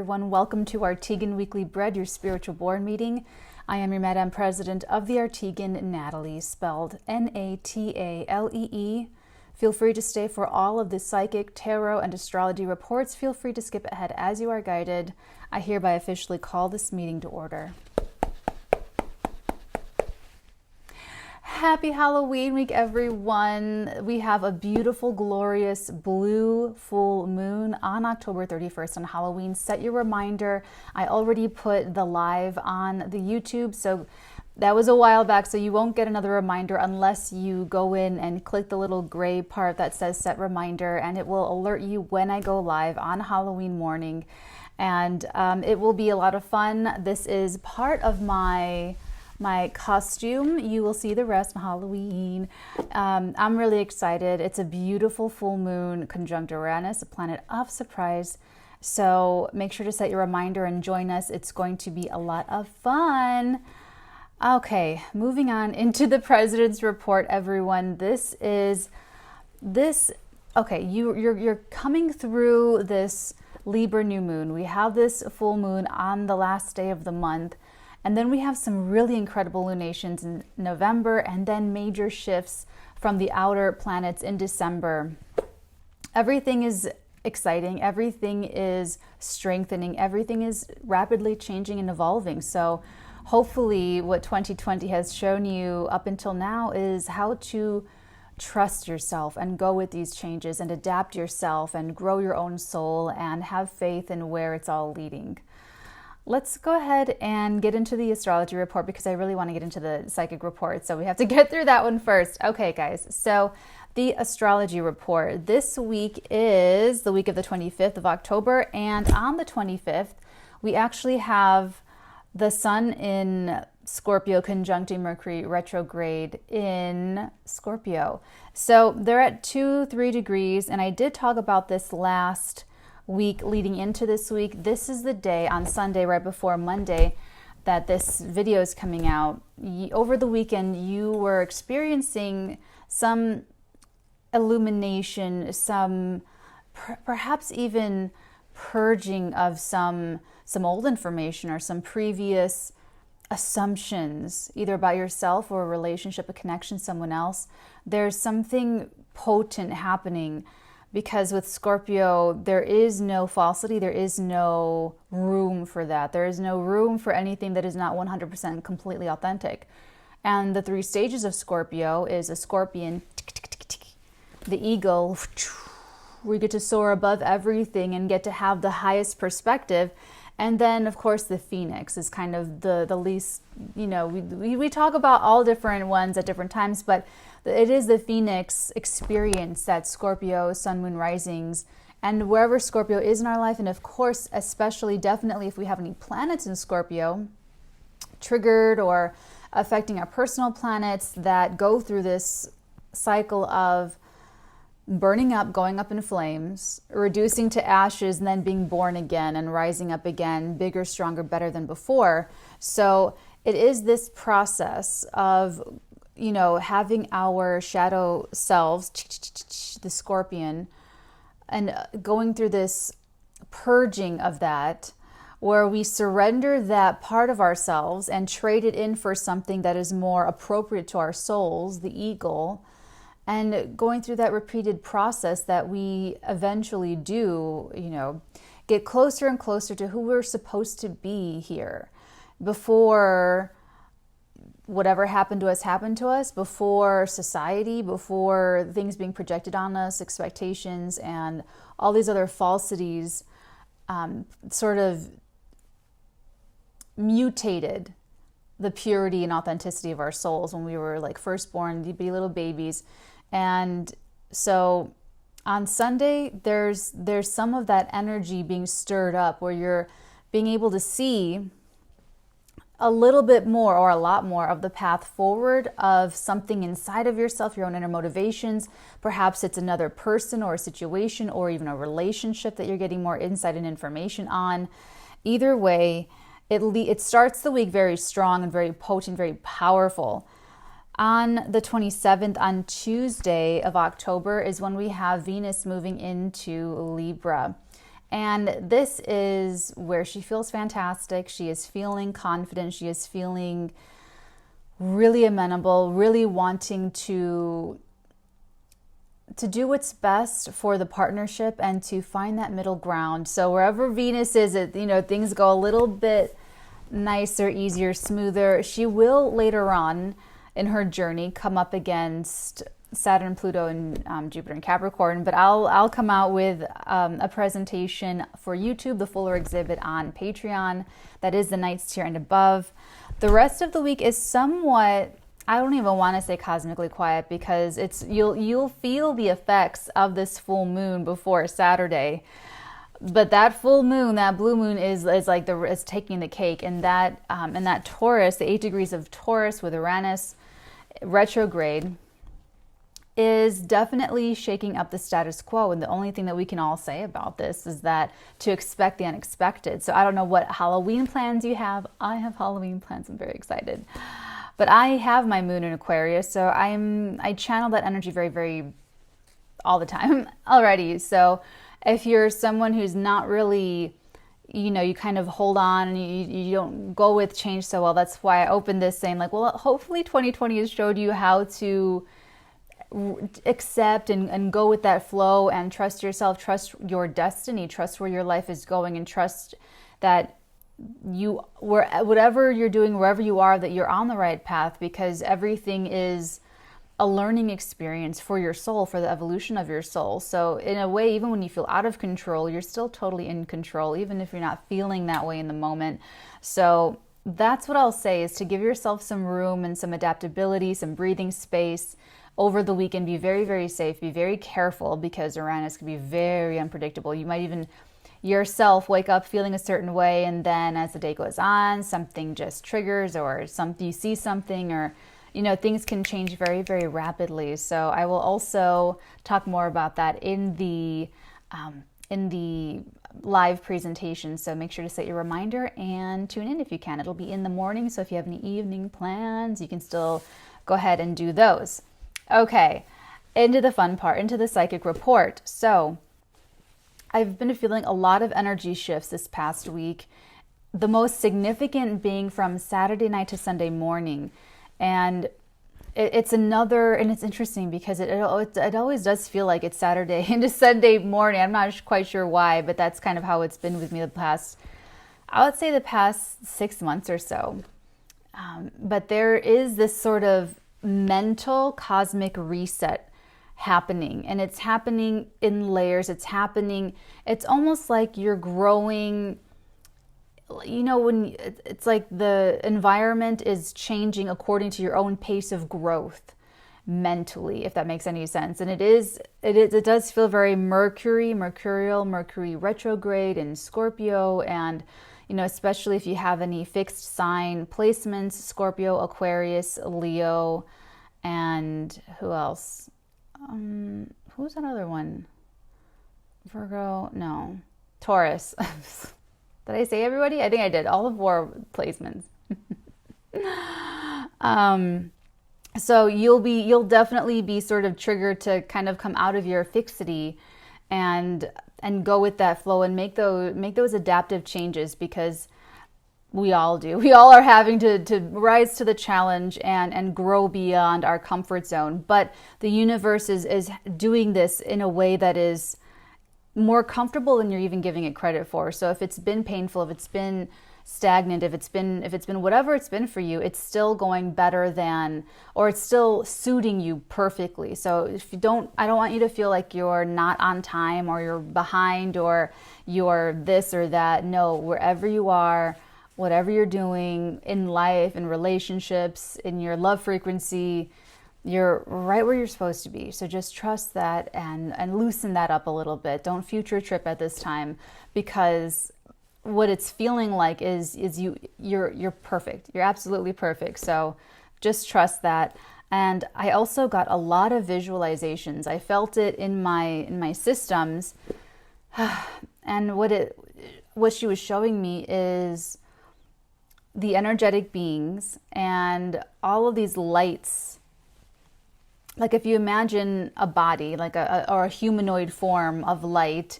everyone. Welcome to Arteagan Weekly Bread, your spiritual board meeting. I am your Madam President of the Arteagan, Natalee, spelled Natalee. Feel free to stay for all of the psychic, tarot, and astrology reports. Feel free to skip ahead as you are guided. I hereby officially call this meeting to order. Happy Halloween week, everyone. We have a beautiful, glorious blue full moon on October 31st on Halloween. Set your reminder. I already put the live on the YouTube, so that was a while back, so you won't get another reminder unless you go in and click the little gray part that says set reminder, and it will alert you when I go live on Halloween morning. And it will be a lot of fun. This is part of my costume. You will see the rest on Halloween. I'm really excited. It's a beautiful full moon conjunct Uranus, a planet of surprise. So make sure to set your reminder and join us. It's going to be a lot of fun. Okay, moving on into the President's Report, everyone. Okay, you're coming through this Libra new moon. We have this full moon on the last day of the month. And then we have some really incredible lunations in November, and then major shifts from the outer planets in December. Everything is exciting. Everything is strengthening. Everything is rapidly changing and evolving. So hopefully what 2020 has shown you up until now is how to trust yourself and go with these changes and adapt yourself and grow your own soul and have faith in where it's all leading. Let's go ahead and get into the astrology report because I really want to get into the psychic report. So we have to get through that one first. Okay, guys. So the astrology report. This week is the week of the 25th of October. And on the 25th, we actually have the sun in Scorpio conjuncting Mercury retrograde in Scorpio. So they're at 2-3 degrees. And I did talk about this last week leading into this week. This is the day on Sunday, right before Monday, that this video is coming out. Over the weekend, you were experiencing some illumination, some perhaps even purging of some old information or some previous assumptions, either about yourself or a relationship, a connection, someone else. There's something potent happening. Because with Scorpio, there is no falsity, there is no room for that. There is no room for anything that is not 100% completely authentic. And the 3 stages of Scorpio is a scorpion, the eagle, we get to soar above everything and get to have the highest perspective. And then, of course, the phoenix is kind of the least, we talk about all different ones at different times, but it is the phoenix experience that Scorpio, sun, moon, risings, and wherever Scorpio is in our life, and of course, especially, definitely if we have any planets in Scorpio, triggered or affecting our personal planets that go through this cycle of burning up, going up in flames, reducing to ashes, and then being born again and rising up again, bigger, stronger, better than before. So it is this process of having our shadow selves, the scorpion, and going through this purging of that, where we surrender that part of ourselves and trade it in for something that is more appropriate to our souls, the eagle, and going through that repeated process that we eventually do, get closer and closer to who we're supposed to be here before whatever happened to us, before society, before things being projected on us, expectations, and all these other falsities sort of mutated the purity and authenticity of our souls when we were like first born, the little babies. And so on Sunday, there's some of that energy being stirred up where you're being able to see a little bit more or a lot more of the path forward of something inside of yourself, your own inner motivations. Perhaps it's another person or a situation or even a relationship that you're getting more insight and information on. Either way, it starts the week very strong and very potent, very powerful. On the 27th, on Tuesday of October, is when we have Venus moving into Libra. And this is where she feels fantastic. She is feeling confident. She is feeling really amenable, really wanting to do what's best for the partnership and to find that middle ground. So wherever Venus is, things go a little bit nicer, easier, smoother. She will later on in her journey come up against Saturn, Pluto, and Jupiter and Capricorn, but I'll come out with a presentation for YouTube, the fuller exhibit on Patreon. That is the Knights tier and above. The rest of the week is somewhat, I don't even want to say cosmically quiet, because you'll feel the effects of this full moon before Saturday. But that full moon, that blue moon, is taking the cake, and that Taurus, the 8 degrees of Taurus with Uranus retrograde, is definitely shaking up the status quo. And the only thing that we can all say about this is that to expect the unexpected. So I don't know what Halloween plans you have. I have Halloween plans. I'm very excited. But I have my moon in Aquarius, so I channel that energy very, very all the time already. So if you're someone who's not really, you kind of hold on and you don't go with change so well, that's why I opened this saying hopefully 2020 has showed you how to accept and go with that flow and trust yourself, trust your destiny, trust where your life is going, and trust that whatever you're doing, wherever you are, that you're on the right path, because everything is a learning experience for your soul, for the evolution of your soul. So in a way, even when you feel out of control, you're still totally in control, even if you're not feeling that way in the moment. So that's what I'll say, is to give yourself some room and some adaptability, some breathing space over the weekend. Be very, very safe, be very careful, because Uranus can be very unpredictable. You might even yourself wake up feeling a certain way, and then as the day goes on, something just triggers, or you see something, or things can change very, very rapidly. So I will also talk more about that in the live presentation. So make sure to set your reminder and tune in if you can. It'll be in the morning, so if you have any evening plans, you can still go ahead and do those. Okay, into the fun part, into the psychic report. So I've been feeling a lot of energy shifts this past week, the most significant being from Saturday night to Sunday morning. And it's interesting because it always does feel like it's Saturday into Sunday morning. I'm not quite sure why, but that's kind of how it's been with me the past 6 months or so. But there is this sort of mental cosmic reset happening, and it's happening in layers. It's almost like you're growing, when it's like the environment is changing according to your own pace of growth mentally, if that makes any sense. And it does feel very mercurial, Mercury retrograde in Scorpio, and especially if you have any fixed sign placements, Scorpio, Aquarius, Leo, and who else? Who's that other one? Virgo? No. Taurus. Did I say everybody? I think I did. All the 4 placements. So you'll definitely be sort of triggered to kind of come out of your fixity and go with that flow and make those adaptive changes, because we all do. We all are having to rise to the challenge and grow beyond our comfort zone. But the universe is doing this in a way that is more comfortable than you're even giving it credit for. So if it's been painful, if it's been stagnant, if it's been whatever it's been for you, it's still going better than, or it's still suiting you perfectly. So I don't want you to feel like you're not on time, or you're behind, or you're this or that. No, wherever you are, whatever you're doing in life, in relationships, in your love frequency, you're right where you're supposed to be. So just trust that and loosen that up a little bit. Don't future trip at this time, because what it's feeling like is you're perfect. You're absolutely perfect. So just trust that. And I also got a lot of visualizations. I felt it in my systems. And what she was showing me is the energetic beings and all of these lights. Like if you imagine a body, like a humanoid form of light,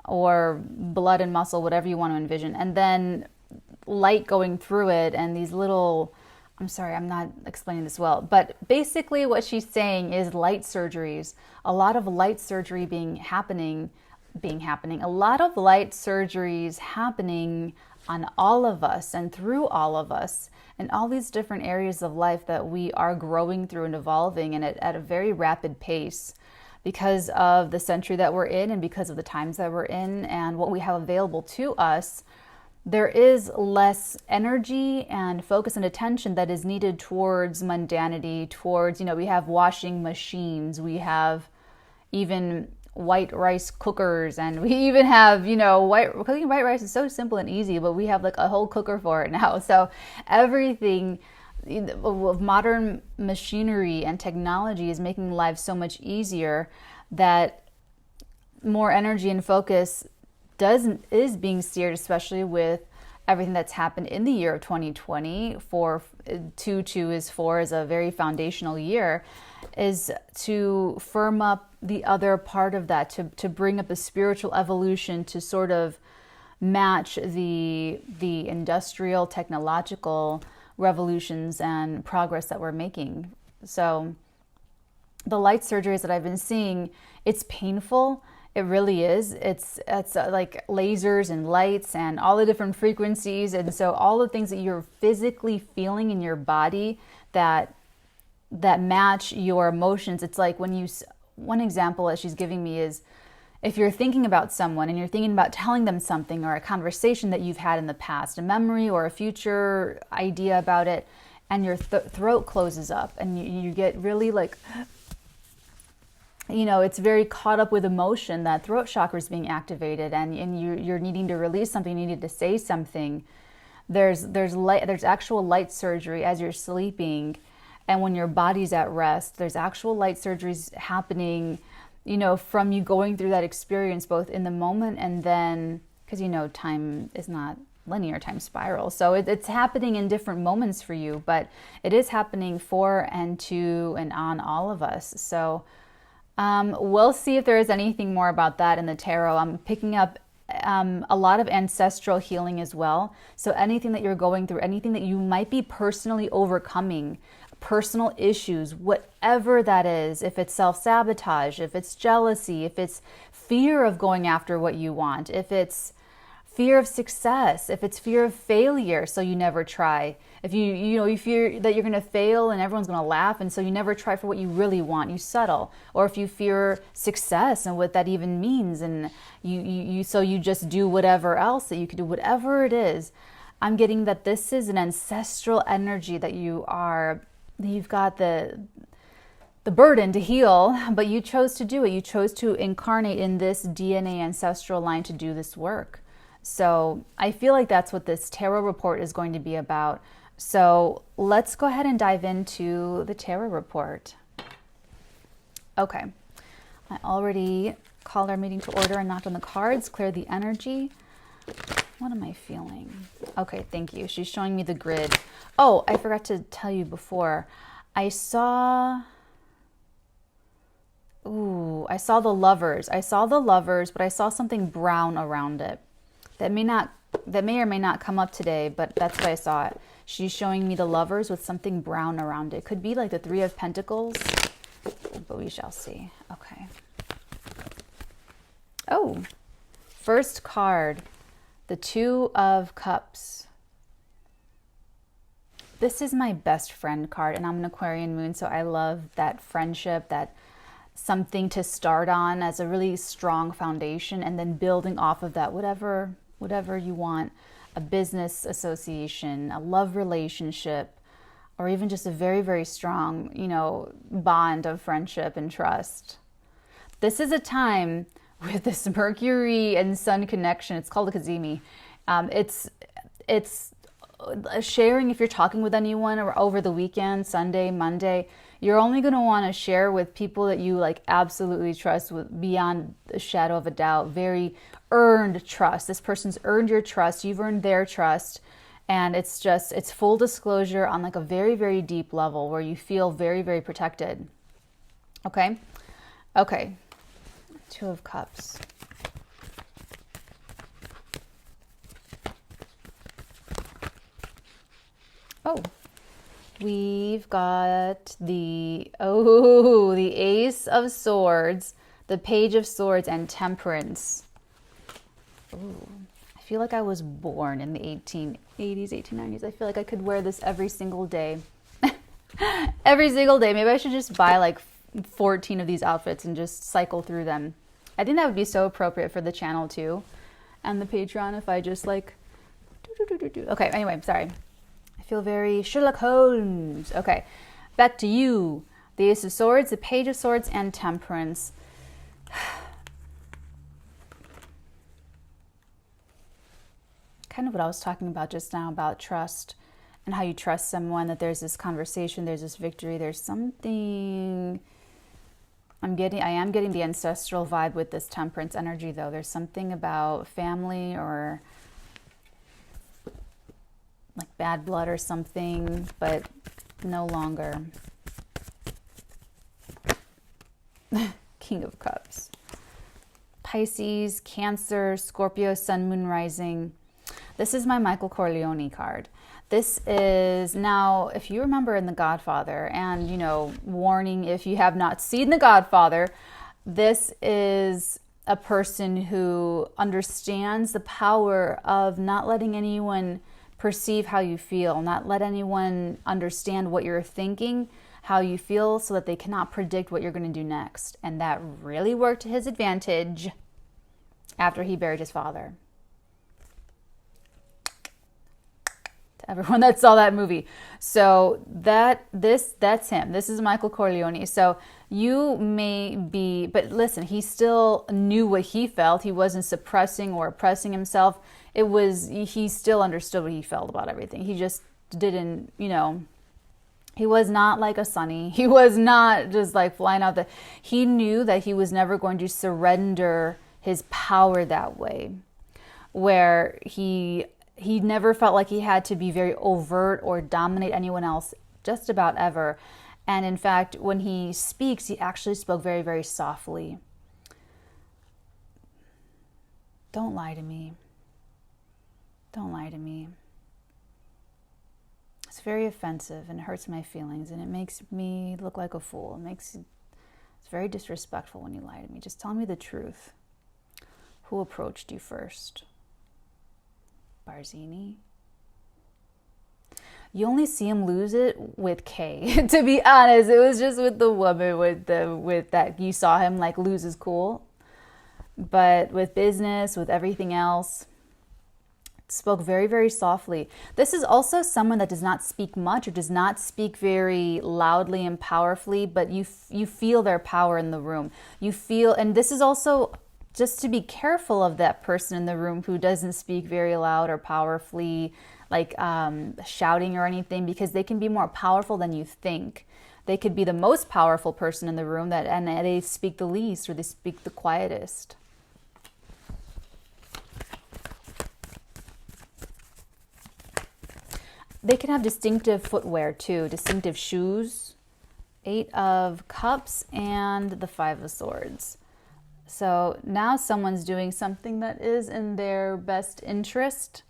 or blood and muscle, whatever you want to envision. And then light going through it and these little, I'm sorry, I'm not explaining this well, but basically what she's saying is light surgeries, a lot of light surgery happening, a lot of light surgeries happening on all of us and through all of us and all these different areas of life that we are growing through and evolving and at a very rapid pace because of the century that we're in and because of the times that we're in and what we have available to us. There is less energy and focus and attention that is needed towards mundanity, towards, we have washing machines, we have even white rice cookers, and we even have, cooking white rice is so simple and easy, but we have like a whole cooker for it now. So everything of modern machinery and technology is making lives so much easier that more energy and focus is being steered, especially with everything that's happened in the year of 2020. 2 is 4 is a very foundational year, is to firm up the other part of that, to bring up the spiritual evolution to sort of match the industrial technological revolutions and progress that we're making. So the light surgeries that I've been seeing, it's painful. It really is. It's like lasers and lights and all the different frequencies. And so all the things that you're physically feeling in your body that match your emotions. It's like one example that she's giving me is if you're thinking about someone and you're thinking about telling them something or a conversation that you've had in the past, a memory or a future idea about it, and your throat closes up and you get really like, it's very caught up with emotion. That throat chakra is being activated, and you're needing to release something. You need to say something. There's actual light surgery as you're sleeping, and when your body's at rest. There's actual light surgeries happening, from you going through that experience, both in the moment and then, because time is not linear, time spiral. So it's happening in different moments for you, but it is happening for and to and on all of us. So. We'll see if there is anything more about that in the tarot. I'm picking up a lot of ancestral healing as well. So anything that you're going through, anything that you might be personally overcoming, personal issues, whatever that is, if it's self-sabotage, if it's jealousy, if it's fear of going after what you want, if it's fear of success, if it's fear of failure, so you never try. If you fear that you're going to fail and everyone's going to laugh, and so you never try for what you really want, you settle. Or if you fear success and what that even means, and you just do whatever else that you could do, whatever it is. I'm getting that this is an ancestral energy that you've got the burden to heal, but you chose to do it. You chose to incarnate in this DNA ancestral line to do this work. So I feel like that's what this tarot report is going to be about. So let's go ahead and dive into the tarot report. Okay, I already called our meeting to order and knocked on the cards, cleared the energy. What am I feeling? Okay, thank you. She's showing me the grid. Oh, I forgot to tell you before. I saw the Lovers. But I saw something brown around it. That may or may not come up today, but that's why I saw it. She's showing me the Lovers with something brown around it. Could be like the 3 of Pentacles, but we shall see. Okay. Oh, first card, the 2 of Cups. This is my best friend card, and I'm an Aquarian moon, so I love that friendship, that something to start on as a really strong foundation, and then building off of that, whatever you want, a business association, a love relationship, or even just a very, very strong, bond of friendship and trust. This is a time with this Mercury and Sun connection. It's called a Kazemi. It's sharing. If you're talking with anyone or over the weekend, Sunday, Monday, you're only going to want to share with people that you absolutely trust, with beyond a shadow of a doubt. Very earned trust. This person's earned your trust. You've earned their trust. And it's full disclosure on a very, very deep level where you feel very, very protected. Okay. 2 of Cups. Oh, we've got the Ace of Swords, the Page of Swords, and Temperance. Ooh, I feel like I was born in the 1880s, 1890s. I feel like I could wear this every single day. Every single day. Maybe I should just buy like 14 of these outfits and just cycle through them. I think that would be so appropriate for the channel too, and the Patreon, if I just like Okay, anyway, sorry. I feel very Sherlock Holmes. Okay, back to you. The Ace of Swords, the Page of Swords, and Temperance. Kind of what I was talking about just now, about trust and how you trust someone, that there's this conversation, there's this victory, there's something. I am getting the ancestral vibe with this Temperance energy, though. There's something about family or like bad blood or something, but no longer. King of Cups. Pisces, Cancer, Scorpio, Sun, Moon, Rising. This is my Michael Corleone card. This is, now, if you remember in The Godfather, and, you know, warning if you have not seen The Godfather, this is a person who understands the power of not letting anyone perceive how you feel, not let anyone understand what you're thinking, how you feel, so that they cannot predict what you're going to do next. And that really worked to his advantage after he buried his father. To everyone that saw that movie. So that's him. This is Michael Corleone. So you may be, but listen, he still knew what he felt. He wasn't suppressing or oppressing himself. He still understood what he felt about everything. He just didn't, you know, he was not like a Sonny. He was not just like flying out the, he knew that he was never going to surrender his power that way, where he never felt like he had to be very overt or dominate anyone else, just about ever. And in fact, when he speaks, he actually spoke very, very softly. Don't lie to me. Don't lie to me. It's very offensive and it hurts my feelings and it makes me look like a fool. It's very disrespectful when you lie to me. Just tell me the truth. Who approached you first? Barzini? You only see him lose it with Kay. To be honest, it was just with the woman with that you saw him like lose his cool. But with business, with everything else, spoke very, very softly. This is also someone that does not speak much or does not speak very loudly and powerfully, but you feel their power in the room. You feel, and this is also just to be careful of that person in the room who doesn't speak very loud or powerfully, like shouting or anything, because they can be more powerful than you think. They could be the most powerful person in the room, and they speak the least or they speak the quietest. They can have distinctive footwear too, distinctive shoes. 8 of Cups and the 5 of Swords. So now someone's doing something that is in their best interest,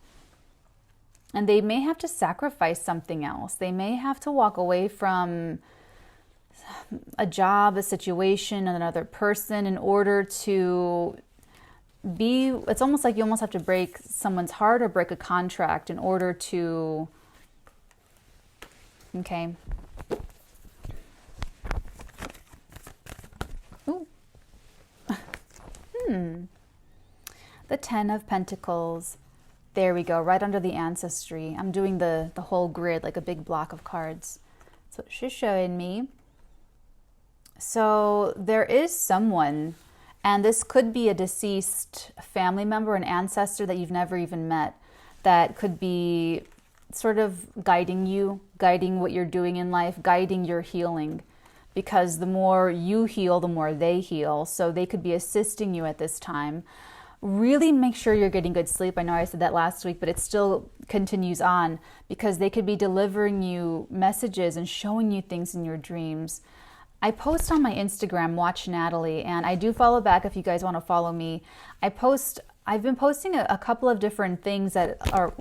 and they may have to sacrifice something else. They may have to walk away from a job, a situation, another person in order to be, it's almost like you almost have to break someone's heart or break a contract in order to, okay. Ooh. The 10 of Pentacles. There we go, right under the ancestry. I'm doing the whole grid, like a big block of cards. That's what she's showing me. So there is someone, and this could be a deceased family member, an ancestor that you've never even met, that could be sort of guiding you, guiding what you're doing in life, guiding your healing. Because the more you heal, the more they heal. So they could be assisting you at this time. Really make sure you're getting good sleep. I know I said that last week, but it still continues on, because they could be delivering you messages and showing you things in your dreams. I post on my Instagram, Watch Natalee, and I do follow back if you guys want to follow me. I've been posting a couple of different things that are,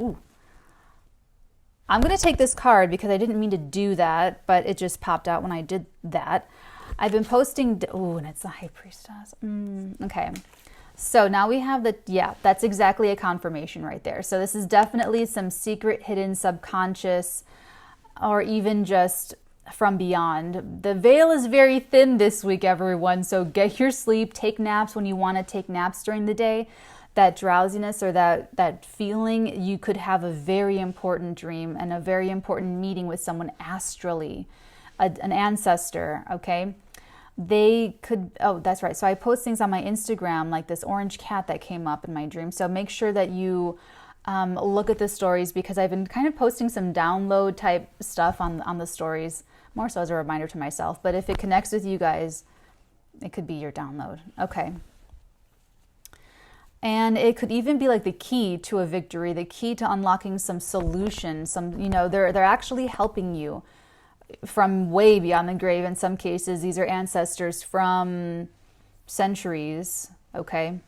I'm going to take this card because I didn't mean to do that, but it just popped out when I did that. I've been posting, oh, and it's the High Priestess. Okay. So now we have the, yeah, that's exactly a confirmation right there. So this is definitely some secret, hidden, subconscious, or even just from beyond. The veil is very thin this week, everyone. So get your sleep, take naps when you want to take naps during the day. That drowsiness or that feeling, you could have a very important dream and a very important meeting with someone astrally, an ancestor, okay? They could, oh, that's right. So I post things on my Instagram, like this orange cat that came up in my dream. So make sure that you look at the stories, because I've been kind of posting some download type stuff on the stories, more so as a reminder to myself. But if it connects with you guys, it could be your download. Okay. And it could even be like the key to a victory, the key to unlocking some solution. Some, you know, they're actually helping you from way beyond the grave. In some cases, these are ancestors from centuries, okay,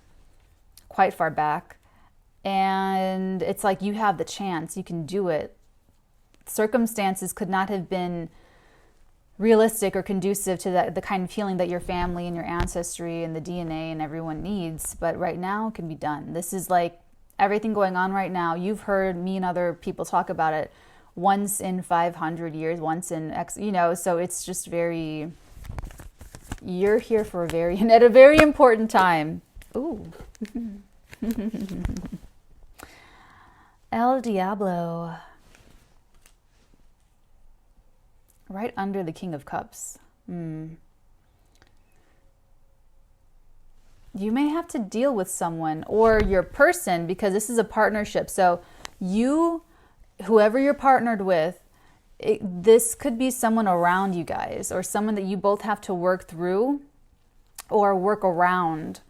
quite far back. And it's like you have the chance, you can do it. Circumstances could not have been realistic or conducive to the kind of healing that your family and your ancestry and the DNA and everyone needs. But right now it can be done. This is like everything going on right now. You've heard me and other people talk about it once in 500 years, once in X, you know, so it's just very, you're here for a very, and at a very important time. Ooh. El Diablo. Right under the King of Cups. You may have to deal with someone or your person, because this is a partnership. So you, whoever you're partnered with, this could be someone around you guys, or someone that you both have to work through or work around.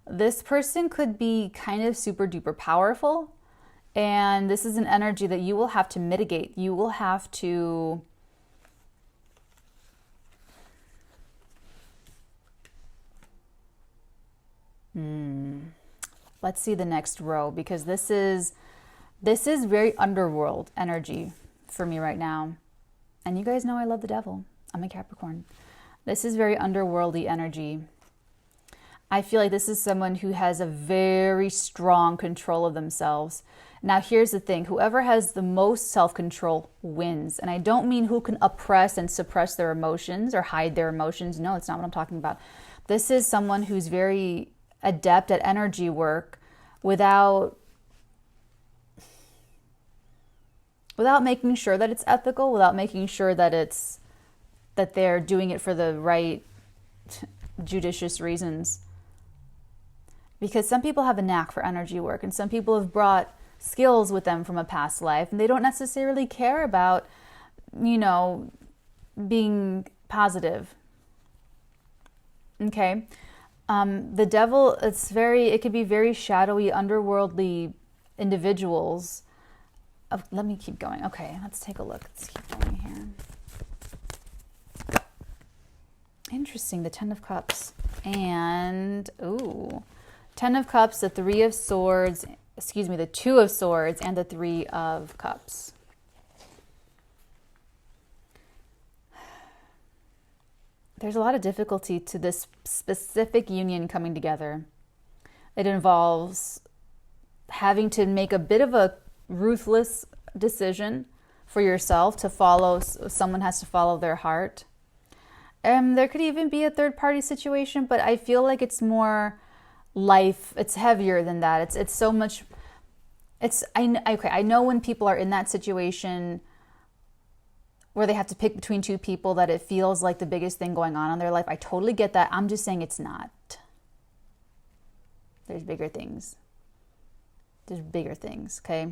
This person could be kind of super duper powerful, and this is an energy that you will have to mitigate. You will have to let's see the next row, because this is very underworld energy for me right now. And you guys know I love the devil. I'm a Capricorn. This is very underworldy energy. I feel like this is someone who has a very strong control of themselves. Now, here's the thing. Whoever has the most self-control wins. And I don't mean who can oppress and suppress their emotions or hide their emotions. No, it's not what I'm talking about. This is someone who's very adept at energy work without making sure that it's ethical, without making sure that they're doing it for the right judicious reasons. Because some people have a knack for energy work, and some people have brought skills with them from a past life, and they don't necessarily care about, you know, being positive. Okay. The devil, it could be very shadowy, underworldly individuals. Oh, let me keep going. Okay, let's take a look. Let's keep going here. Interesting, the Ten of Cups. And, ooh, Ten of Cups, the Three of Swords, the Two of Swords, and the Three of Cups. There's a lot of difficulty to this specific union coming together. It involves having to make a bit of a ruthless decision for yourself to follow. Someone has to follow their heart. There could even be a third-party situation, but I feel like it's more life. It's heavier than that. It's so much. I know when people are in that situation where they have to pick between two people, that it feels like the biggest thing going on in their life. I totally get that. I'm just saying it's not. There's bigger things. There's bigger things, okay?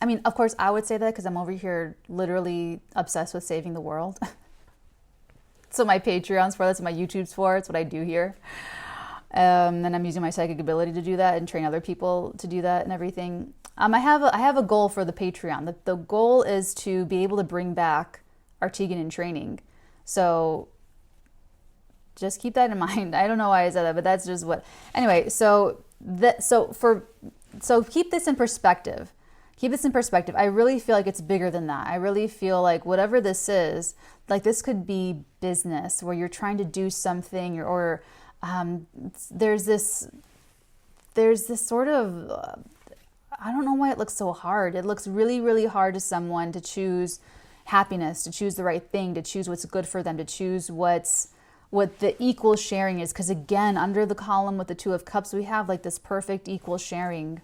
I mean, of course, I would say that because I'm over here literally obsessed with saving the world. That's what my Patreon's for. That's what my YouTube's for. It's what I do here. And I'm using my psychic ability to do that and train other people to do that and everything. I have a goal for the Patreon. The goal is to be able to bring back Arteagan in training. So just keep that in mind. I don't know why I said that, but that's just what. Anyway, so keep this in perspective. Keep this in perspective. I really feel like it's bigger than that. I really feel like whatever this is, like this could be business where you're trying to do something, or there's this sort of, I don't know why it looks so hard. It looks really, really hard to someone to choose happiness, to choose the right thing, to choose what's good for them, to choose what the equal sharing is. Because again, under the column with the Two of Cups, we have like this perfect equal sharing.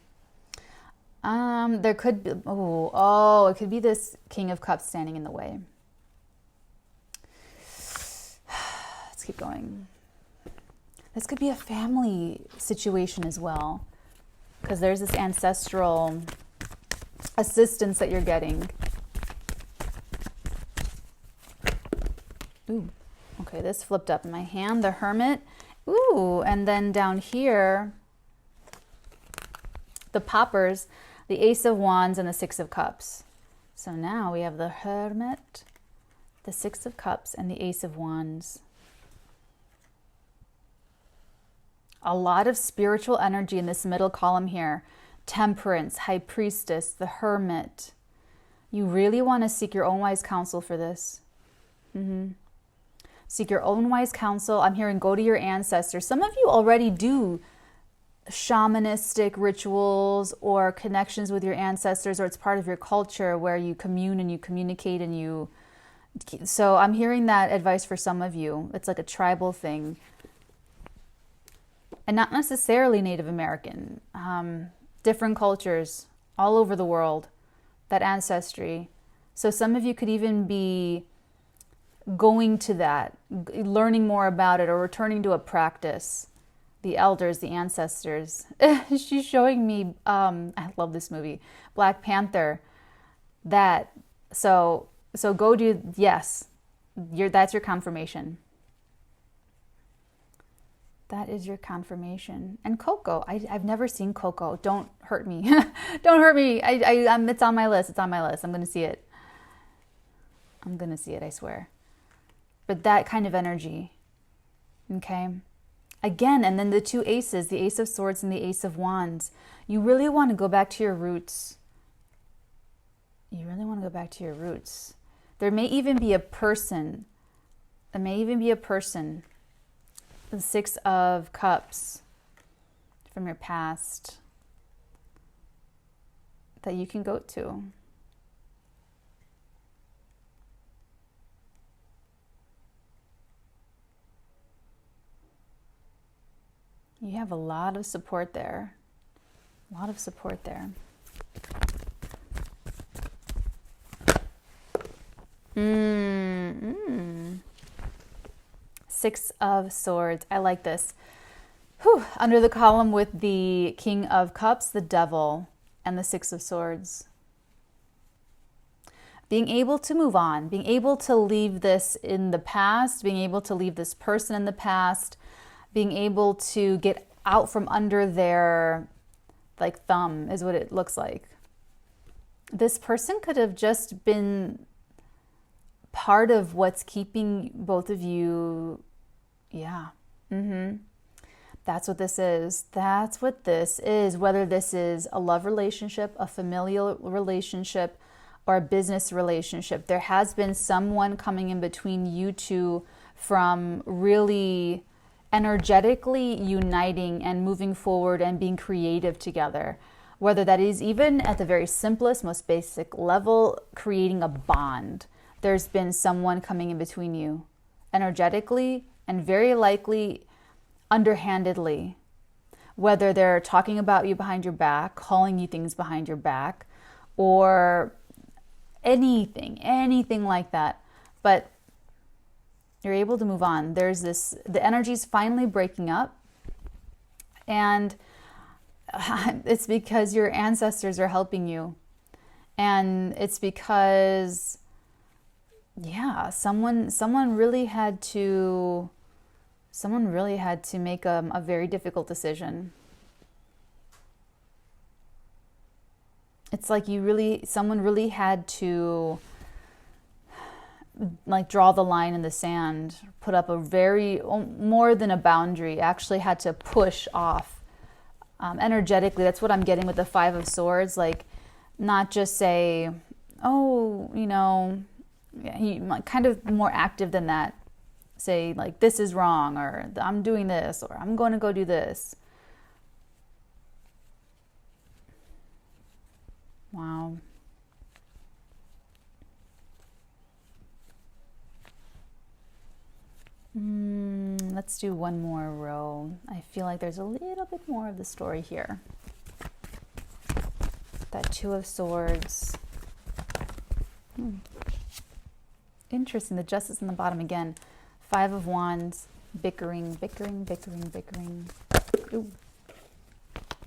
There could be, it could be this King of Cups standing in the way. Let's keep going. This could be a family situation as well, because there's this ancestral assistance that you're getting. Ooh, okay, this flipped up in my hand, the Hermit. Ooh, and then down here, the poppers, the Ace of Wands and the Six of Cups. So now we have the Hermit, the Six of Cups, and the Ace of Wands. A lot of spiritual energy in this middle column here. Temperance, High Priestess, the Hermit. You really want to seek your own wise counsel for this. Seek your own wise counsel. I'm hearing go to your ancestors. Some of you already do shamanistic rituals or connections with your ancestors, or it's part of your culture where you commune and you communicate and you... So I'm hearing that advice for some of you. It's like a tribal thing. And not necessarily Native American. Different cultures all over the world. That ancestry. So some of you could even be going to that, learning more about it, or returning to a practice. The elders, the ancestors. She's showing me, I love this movie, Black Panther. So go do, yes, that's your confirmation. That is your confirmation. And Coco, I've never seen Coco. Don't hurt me. Don't hurt me. It's on my list. It's on my list. I'm going to see it. I'm going to see it, I swear. But that kind of energy. Okay. Again, and then the two aces, the Ace of Swords and the Ace of Wands. You really want to go back to your roots. You really want to go back to your roots. There may even be a person. There may even be a person. The Six of Cups from your past that you can go to. You have a lot of support there. A lot of support there. Six of Swords. I like this. Whew. Under the column with the King of Cups, the Devil, and the Six of Swords. Being able to move on. Being able to leave this in the past. Being able to leave this person in the past. Being able to get out from under their thumb is what it looks like. This person could have just been part of what's keeping both of you. Yeah. That's what this is. That's what this is. Whether this is a love relationship, a familial relationship, or a business relationship, there has been someone coming in between you two from really energetically uniting and moving forward and being creative together. Whether that is even at the very simplest, most basic level, creating a bond. There's been someone coming in between you energetically and very likely underhandedly. Whether they're talking about you behind your back, calling you things behind your back, or anything like that. But you're able to move on. There's this, the energy's finally breaking up. And it's because your ancestors are helping you. And it's because, yeah, someone really had to make a very difficult decision. It's like someone really had to draw the line in the sand, put up a very, more than a boundary, actually had to push off energetically. That's what I'm getting with the Five of Swords. not just say, oh, he kind of more active than that. Say like, this is wrong, or I'm doing this, or I'm going to go do this. Wow. Let's do one more row. I feel like there's a little bit more of the story here. That Two of Swords. Interesting. The Justice in the bottom again. Five of Wands. Bickering. Ooh.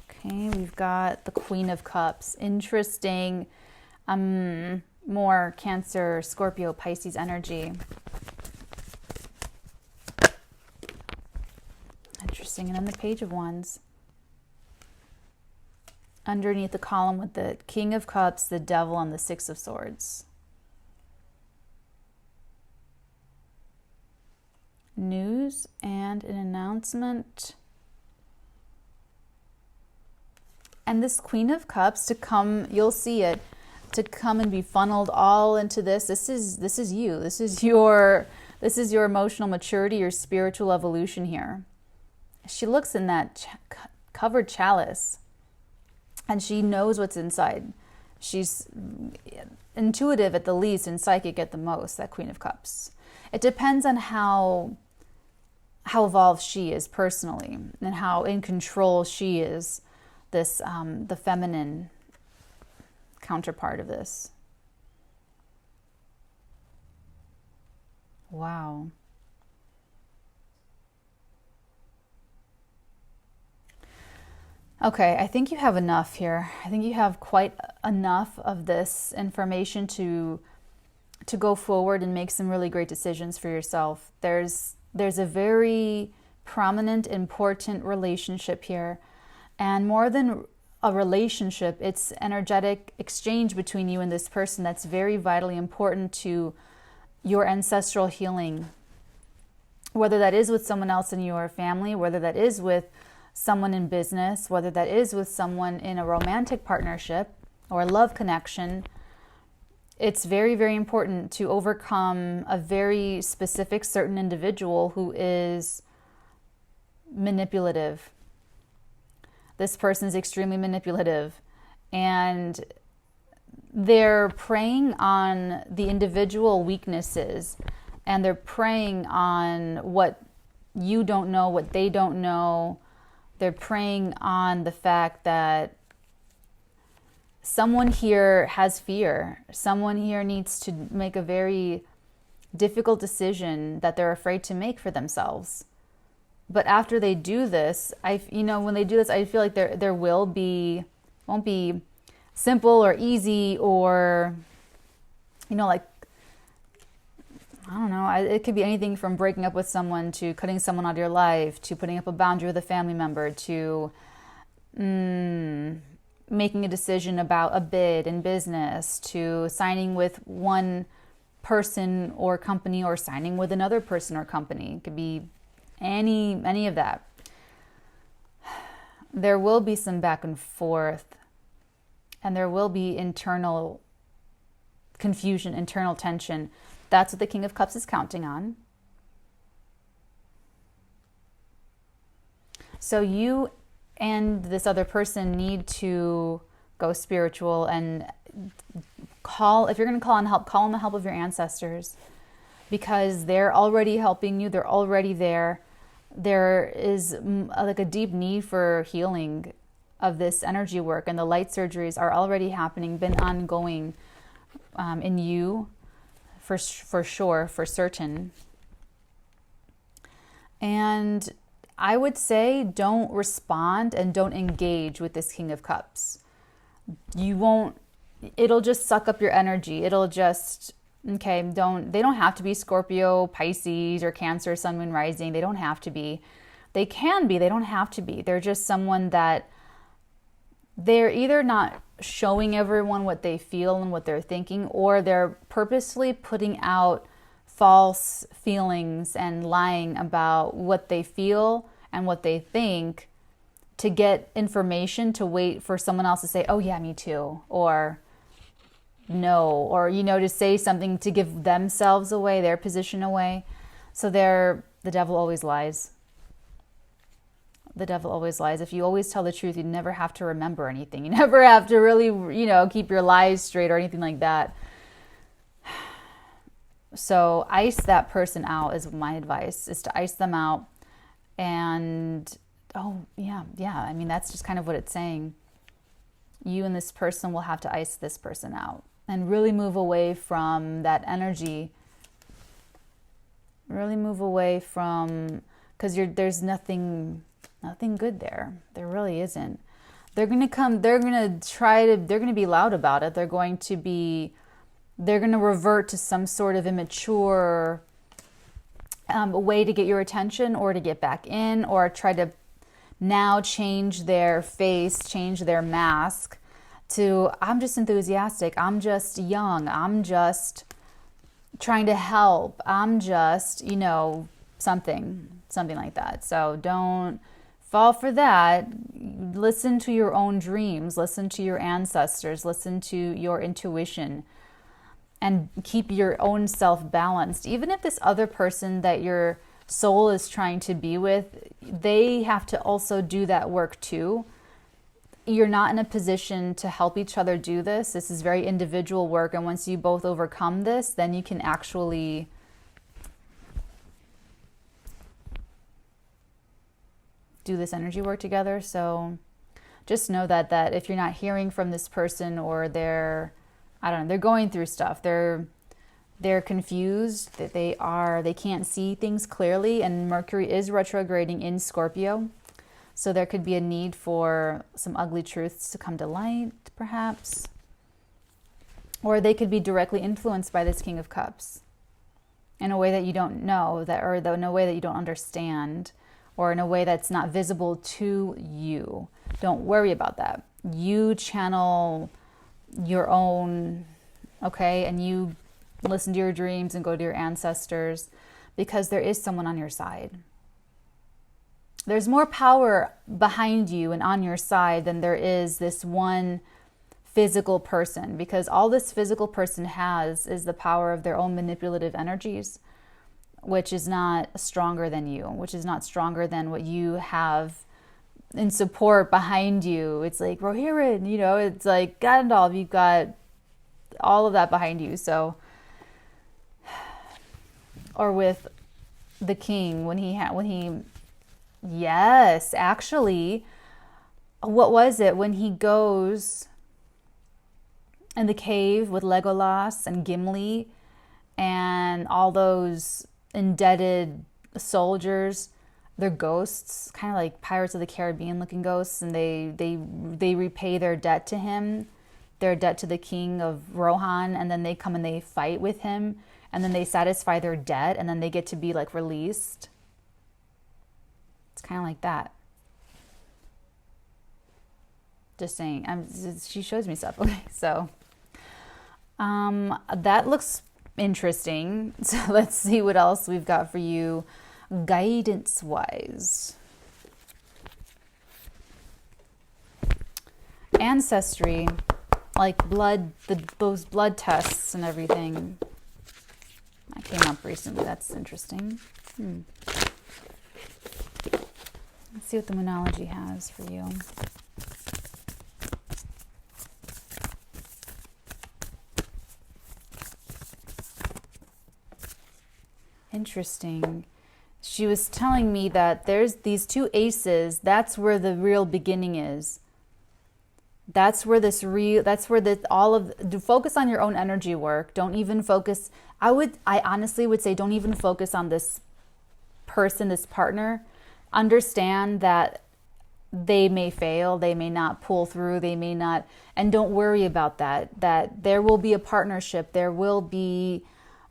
Okay, we've got the Queen of Cups. Interesting. More Cancer, Scorpio, Pisces energy. Interesting. And then the Page of Wands. Underneath the column with the King of Cups, the Devil, and the Six of Swords. News and an announcement. And this Queen of Cups to come, you'll see it, to come and be funneled all into this. This is you. This is your emotional maturity, your spiritual evolution here. She looks in that covered chalice and she knows what's inside. She's intuitive at the least and psychic at the most, that Queen of Cups. It depends on how evolved she is personally and how in control she is, this the feminine counterpart of this. Wow. Okay, I think you have enough here. I think you have quite enough of this information to go forward and make some really great decisions for yourself. There's a very prominent, important relationship here. And more than a relationship, it's energetic exchange between you and this person that's very vitally important to your ancestral healing. Whether that is with someone else in your family, whether that is with someone in business, whether that is with someone in a romantic partnership or a love connection, it's very, very important to overcome a very specific certain individual who is manipulative. This person is extremely manipulative, and they're preying on the individual weaknesses, and they're preying on what you don't know, what they don't know. They're preying on the fact that someone here has fear. Someone here needs to make a very difficult decision that they're afraid to make for themselves. But after they do this, when they do this, I feel like there won't be simple or easy or, like, I don't know. It could be anything from breaking up with someone to cutting someone out of your life to putting up a boundary with a family member to making a decision about a bid in business to signing with one person or company or signing with another person or company. It could be any of that. There will be some back and forth, and there will be internal confusion, internal tension. That's what the King of Cups is counting on. So you and this other person need to go spiritual and if you're going to call on the help of your ancestors, because they're already helping you. They're already there. There is like a deep need for healing of this energy work, and the light surgeries are already happening, been ongoing in you. For sure, for certain. And I would say don't respond and don't engage with this King of Cups. It'll just suck up your energy. It'll just, they don't have to be Scorpio, Pisces, or Cancer, Sun, Moon, Rising. They don't have to be. They can be, they don't have to be. They're just someone that they're either not showing everyone what they feel and what they're thinking, or they're purposely putting out false feelings and lying about what they feel and what they think to get information, to wait for someone else to say, oh yeah, me too, or no, or, to say something to give themselves away, their position away. So the devil always lies. The devil always lies. If you always tell the truth, you never have to remember anything. You never have to really, keep your lies straight or anything like that. So ice that person out is my advice, is to ice them out. And, oh, yeah. I mean, that's just kind of what it's saying. You and this person will have to ice this person out and really move away from that energy. Really move away from, because there's nothing good there. There really isn't. They're going to be loud about it. They're going to revert to some sort of immature way to get your attention, or to get back in, or try to now change their face, change their mask to, I'm just enthusiastic, I'm just young, I'm just trying to help, I'm just, something like that. So don't fall for that. Listen to your own dreams, listen to your ancestors, listen to your intuition, and keep your own self balanced. Even if this other person that your soul is trying to be with, they have to also do that work too. You're not in a position to help each other do this. This is very individual work. And once you both overcome this, then you can actually do this energy work together. So just know that if you're not hearing from this person, or they're going through stuff, they're confused, that they can't see things clearly, and Mercury is retrograding in Scorpio. So there could be a need for some ugly truths to come to light, perhaps. Or they could be directly influenced by this King of Cups in a way that you don't know, or in a way that you don't understand, or in a way that's not visible to you. Don't worry about that. You channel your own, okay? And you listen to your dreams and go to your ancestors, because there is someone on your side. There's more power behind you and on your side than there is this one physical person, because all this physical person has is the power of their own manipulative energies, which is not stronger than you, which is not stronger than what you have in support behind you. It's like Rohirrim, it's like Gandalf, you've got all of that behind you. So, or with the king, when he yes, actually, what was it when he goes in the cave with Legolas and Gimli and all those indebted soldiers? They're ghosts, kind of like Pirates of the Caribbean looking ghosts, and they repay their debt to him, their debt to the king of Rohan, and then they come and they fight with him, and then they satisfy their debt, and then they get to be like released. It's kind of like that. Just saying. She shows me stuff. Okay, so that looks interesting. So let's see what else we've got for you guidance wise. Ancestry, like blood, those blood tests and everything. That came up recently. That's interesting. Let's see what the Moonology has for you. Interesting. She was telling me that there's these two aces. That's where the real beginning is. That's where focus on your own energy work. Don't even focus. I honestly would say, don't even focus on this person, this partner. Understand that they may fail, they may not pull through, they may not, and don't worry about that. That there will be a partnership. There will be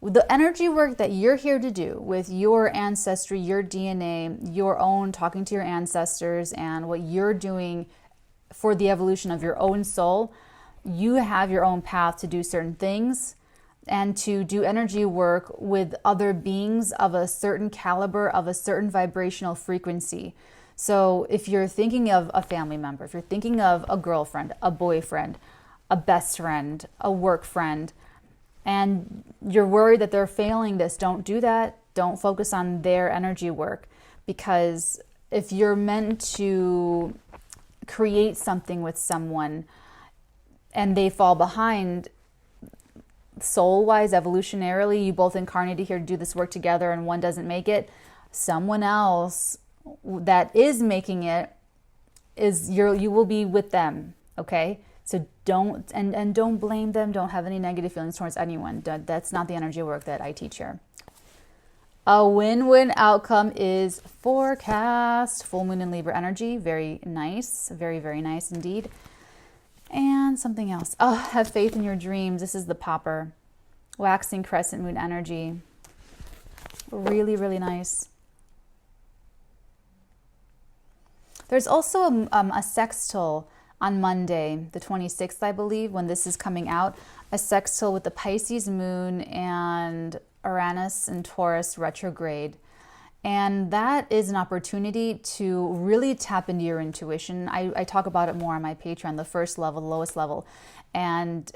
the energy work that you're here to do with your ancestry, your DNA, your own talking to your ancestors, and what you're doing for the evolution of your own soul. You have your own path to do certain things and to do energy work with other beings of a certain caliber, of a certain vibrational frequency. So if you're thinking of a family member, if you're thinking of a girlfriend, a boyfriend, a best friend, a work friend, and you're worried that they're failing this, don't do that. Don't focus on their energy work, because if you're meant to create something with someone and they fall behind, soul-wise, evolutionarily, you both incarnated here to do this work together and one doesn't make it, someone else that is making it you will be with them, okay? So don't blame them. Don't have any negative feelings towards anyone. That's not the energy work that I teach here. A win-win outcome is forecast. Full moon in Libra energy. Very nice. Very, very nice indeed. And something else. Oh, have faith in your dreams. This is the popper. Waxing crescent moon energy. Really, really nice. There's also a sextile on Monday, the 26th, I believe, when this is coming out. A sextile with the Pisces moon and Uranus and Taurus retrograde. And that is an opportunity to really tap into your intuition. I talk about it more on my Patreon, the first level, the lowest level. And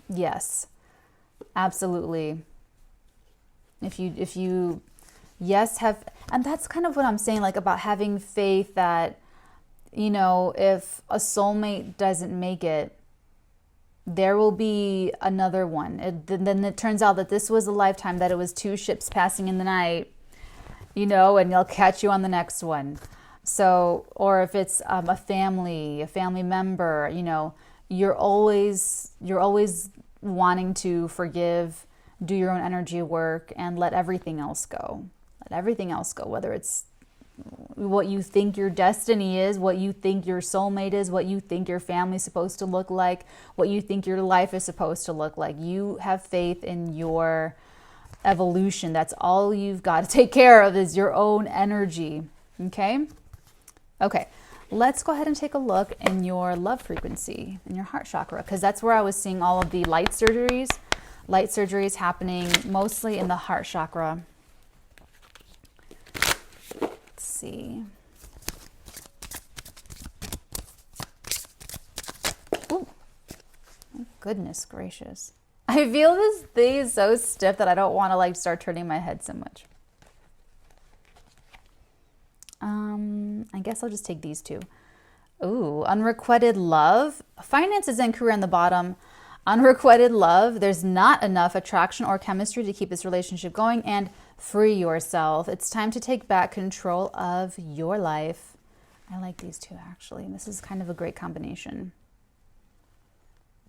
yes, absolutely. If you yes, have, and that's kind of what I'm saying, like about having faith that, you know, if a soulmate doesn't make it, there will be another one. Then it turns out that this was a lifetime, that it was two ships passing in the night, you know, and they'll catch you on the next one. So, or if it's a family member, you know, you're always wanting to forgive, do your own energy work, and let everything else go. Let everything else go, whether it's what you think your destiny is, what you think your soulmate is, what you think your family's supposed to look like, what you think your life is supposed to look like. You have faith in your evolution. That's all you've got to take care of, is your own energy. Okay? Okay. Let's go ahead and take a look in your love frequency, in your heart chakra, because that's where I was seeing all of the light surgeries. Light surgeries happening mostly in the heart chakra. See. Ooh, goodness gracious. I feel this thing is so stiff that I don't want to like start turning my head so much. I guess I'll just take these two. Ooh, unrequited love. Finances and career on the bottom. Unrequited love. There's not enough attraction or chemistry to keep this relationship going, and free yourself. It's time to take back control of your life. I like these two actually. This is kind of a great combination.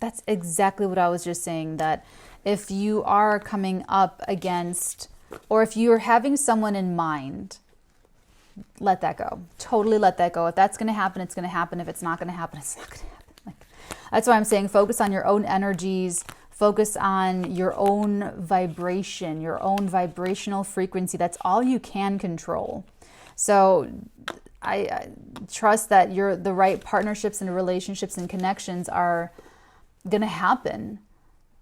That's exactly what I was just saying, that if you are coming up against, or if you're having someone in mind, let that go. Totally let that go. If that's going to happen, it's going to happen. If it's not going to happen, it's not going to happen. Like, that's why I'm saying focus on your own energies. Focus on your own vibration, your own vibrational frequency. That's all you can control. So I trust that the right partnerships and relationships and connections are going to happen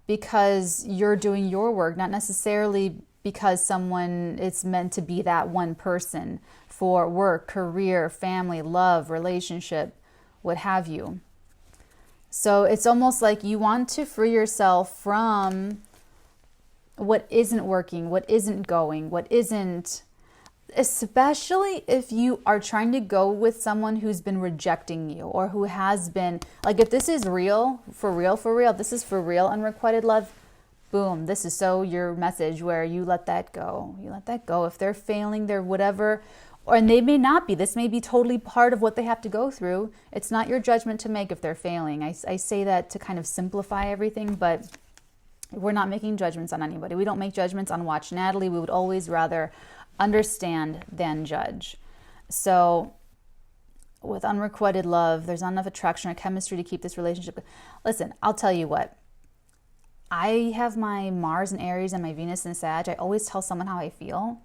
because you're doing your work, not necessarily because someone, it's meant to be that one person for work, career, family, love, relationship, what have you. So it's almost like you want to free yourself from what isn't working, what isn't going, what isn't, especially if you are trying to go with someone who's been rejecting you or who has been, like if this is real, for real, this is for real, unrequited love, boom, this is so your message where you let that go. You let that go. If they're failing, they're whatever, and they may not be. This may be totally part of what they have to go through. It's not your judgment to make if they're failing. I say that to kind of simplify everything, but we're not making judgments on anybody. We don't make judgments on Watch Natalee. We would always rather understand than judge. So with unrequited love, there's not enough attraction or chemistry to keep this relationship. Listen, I'll tell you what. I have my Mars in Aries and my Venus in Sag. I always tell someone how I feel.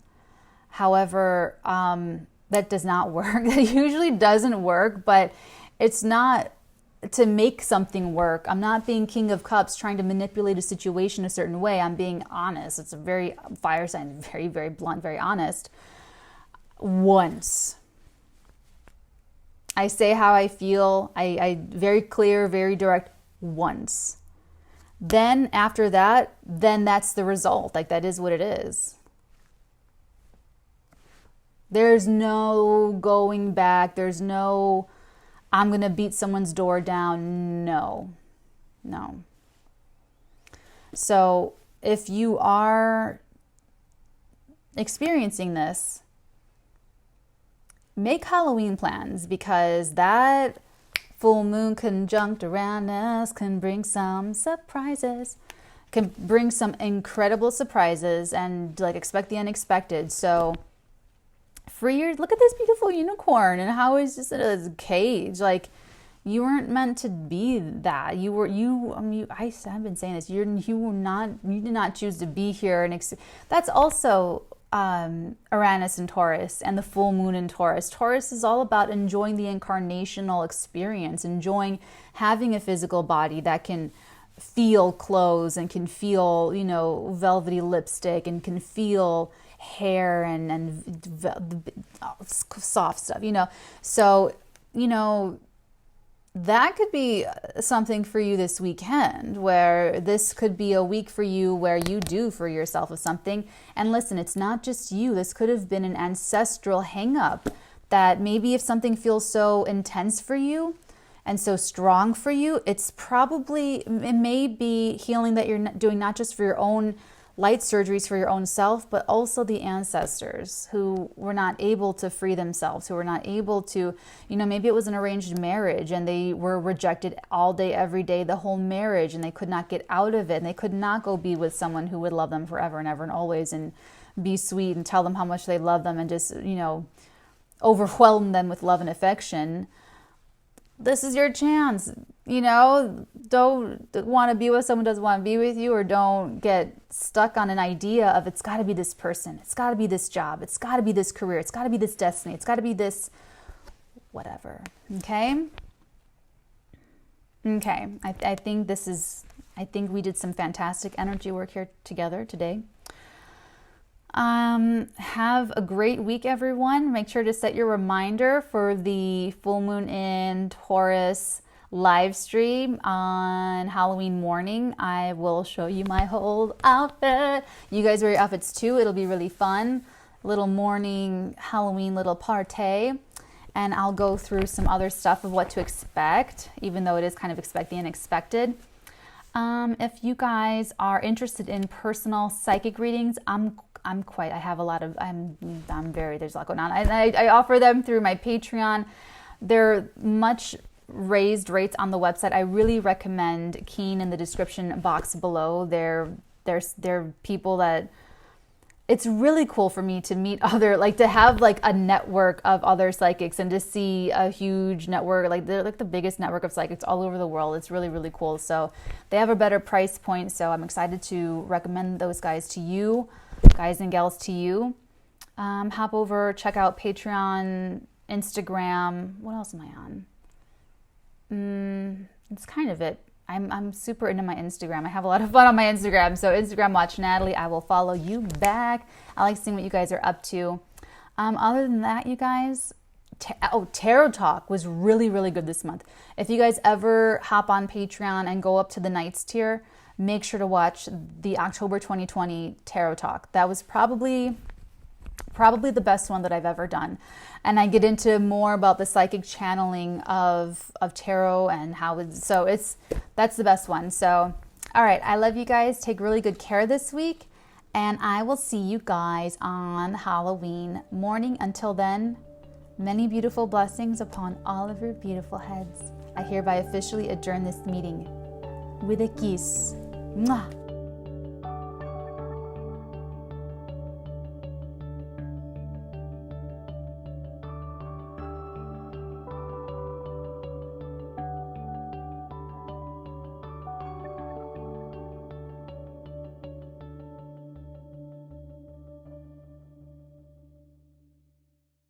However, that does not work. That usually doesn't work, but it's not to make something work. I'm not being King of Cups trying to manipulate a situation a certain way. I'm being honest. It's a very fire sign, very, very blunt, very honest. once. I say how I feel. I very clear, very direct once. Then after that, then that's the result. Like, that is what it is. There's no going back. There's no, I'm going to beat someone's door down. No. So if you are experiencing this, make Halloween plans, because that full moon conjunct around us can bring some surprises, can bring some incredible surprises, and like expect the unexpected. So look at this beautiful unicorn and how it's just in a cage. Like, you weren't meant to be that. I've been saying this. You did not choose to be here. And that's also Uranus and Taurus, and the full moon in Taurus. Taurus is all about enjoying the incarnational experience, enjoying having a physical body that can feel clothes and can feel, velvety lipstick and can feel hair and soft stuff, So, that could be something for you this weekend, where this could be a week for you where you do for yourself of something. And listen, it's not just you. This could have been an ancestral hang-up that maybe if something feels so intense for you and so strong for you, it may be healing that you're doing not just for your own light surgeries for your own self, but also the ancestors who were not able to free themselves, who were not able to, maybe it was an arranged marriage and they were rejected all day, every day, the whole marriage, and they could not get out of it, and they could not go be with someone who would love them forever and ever and always and be sweet and tell them how much they love them and just, overwhelm them with love and affection. This is your chance. Don't want to be with someone who doesn't want to be with you, or don't get stuck on an idea of it's got to be this person, it's got to be this job, it's got to be this career, it's got to be this destiny, it's got to be this whatever. Okay. I think we did some fantastic energy work here together today. Have a great week, everyone. Make sure to set your reminder for the full moon in Taurus live stream on Halloween morning. I will show you my whole outfit. You guys wear your outfits too. It'll be really fun. Little morning Halloween little party. And I'll go through some other stuff of what to expect, even though it is kind of expect the unexpected. If you guys are interested in personal psychic readings, there's a lot going on. I offer them through my Patreon. They're much raised rates on the website. I really recommend keying in the description box below. They're people that, it's really cool for me to meet to have a network of other psychics and to see a huge network. They're the biggest network of psychics all over the world. It's really, really cool. So they have a better price point. So I'm excited to recommend those guys to you, guys and gals to you. Hop over, check out Patreon, Instagram. What else am I on? It's kind of it. I'm super into my Instagram. I have a lot of fun on my Instagram. So Instagram, watch Natalee. I will follow you back. I like seeing what you guys are up to. Other than that, you guys, Tarot Talk was really, really good this month. If you guys ever hop on Patreon and go up to the Nights tier, make sure to watch the October 2020 Tarot Talk. That was probably the best one that I've ever done. And I get into more about the psychic channeling of tarot and that's the best one. So, all right, I love you guys. Take really good care this week, and I will see you guys on Halloween morning. Until then, many beautiful blessings upon all of your beautiful heads. I hereby officially adjourn this meeting with a kiss. Mwah.